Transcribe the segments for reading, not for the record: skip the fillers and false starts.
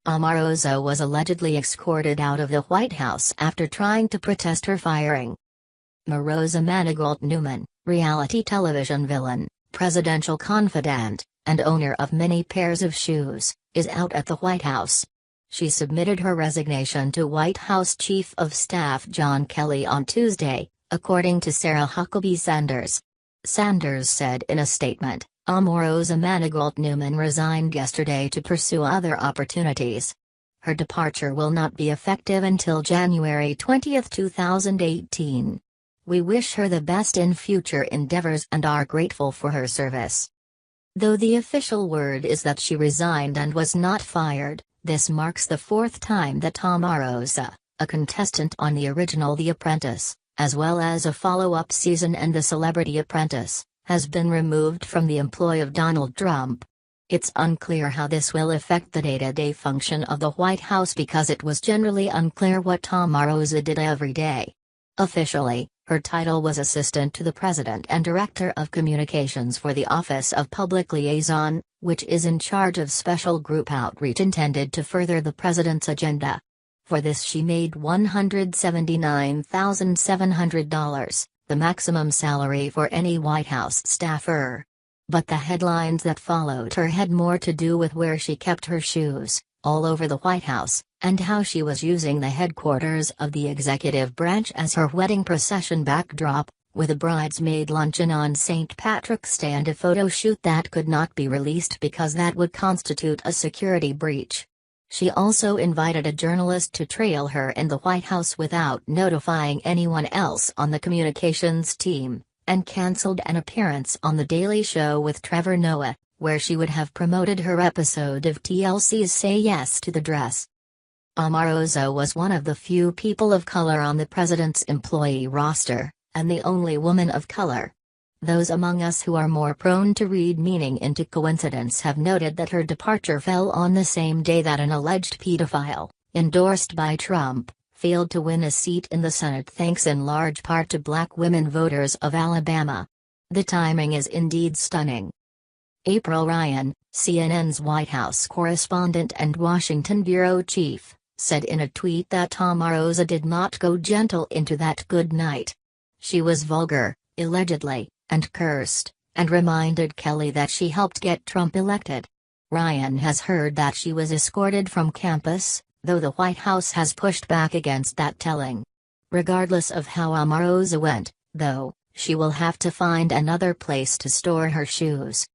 Omarosa was allegedly escorted out of the White House after trying to protest her firing. Omarosa Manigault Newman, reality television villain, presidential confidante, and owner of many pairs of shoes, is out at the White House. She submitted her resignation to White House Chief of Staff John Kelly on Tuesday, according to Sarah Huckabee Sanders. Sanders said in a statement, "Omarosa Manigault Newman resigned yesterday to pursue other opportunities. Her departure will not be effective until January 20, 2018. We wish her the best in future endeavors and are grateful for her service." Though the official word is that she resigned and was not fired, this marks the fourth time that Omarosa, a contestant on the original The Apprentice, as well as a follow-up season and The Celebrity Apprentice, has been removed from the employ of Donald Trump. It's unclear how this will affect the day-to-day function of the White House because it was generally unclear what Omarosa did every day. Officially, her title was Assistant to the President and Director of Communications for the Office of Public Liaison, which is in charge of special group outreach intended to further the President's agenda. For this she made $179,700, the maximum salary for any White House staffer. But the headlines that followed her had more to do with where she kept her shoes, all over the White House, and how she was using the headquarters of the executive branch as her wedding procession backdrop, with a bridesmaid luncheon on St. Patrick's Day and a photo shoot that could not be released because that would constitute a security breach. She also invited a journalist to trail her in the White House without notifying anyone else on the communications team, and cancelled an appearance on The Daily Show with Trevor Noah, where she would have promoted her episode of TLC's Say Yes to the Dress. Omarosa was one of the few people of color on the president's employee roster, and the only woman of color. Those among us who are more prone to read meaning into coincidence have noted that her departure fell on the same day that an alleged pedophile, endorsed by Trump, failed to win a seat in the Senate thanks in large part to black women voters of Alabama. The timing is indeed stunning. April Ryan, CNN's White House correspondent and Washington bureau chief, said in a tweet that Omarosa did not go gentle into that good night. She was vulgar, allegedly, and cursed, and reminded Kelly that she helped get Trump elected. Ryan has heard that she was escorted from campus, though the White House has pushed back against that telling. Regardless of how Omarosa went, though, she will have to find another place to store her shoes.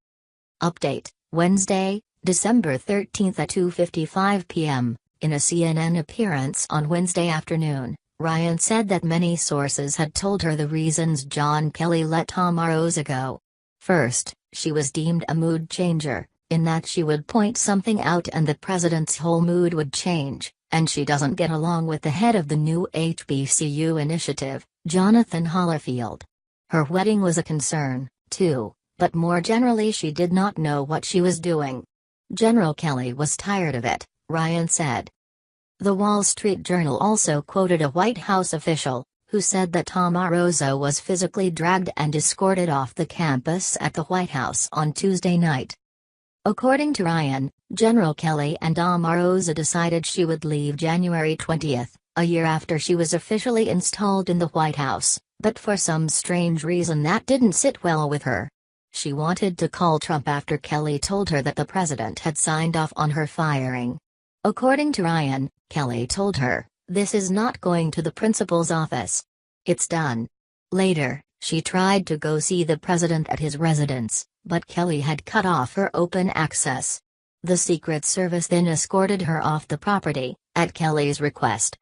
Update, Wednesday, December 13 at 2:55 p.m. In a CNN appearance on Wednesday afternoon, Ryan said that many sources had told her the reasons John Kelly let Omarosa go. First, she was deemed a mood changer, in that she would point something out and the president's whole mood would change, and she doesn't get along with the head of the new HBCU initiative, Jonathan Hollifield. Her wedding was a concern, too, but more generally she did not know what she was doing. General Kelly was tired of it, Ryan said. The Wall Street Journal also quoted a White House official, who said that Omarosa was physically dragged and escorted off the campus at the White House on Tuesday night. According to Ryan, General Kelly and Omarosa decided she would leave January 20, a year after she was officially installed in the White House, but for some strange reason that didn't sit well with her. She wanted to call Trump after Kelly told her that the president had signed off on her firing. According to Ryan, Kelly told her, "This is not going to the principal's office. It's done." Later, she tried to go see the president at his residence, but Kelly had cut off her open access. The Secret Service then escorted her off the property, at Kelly's request.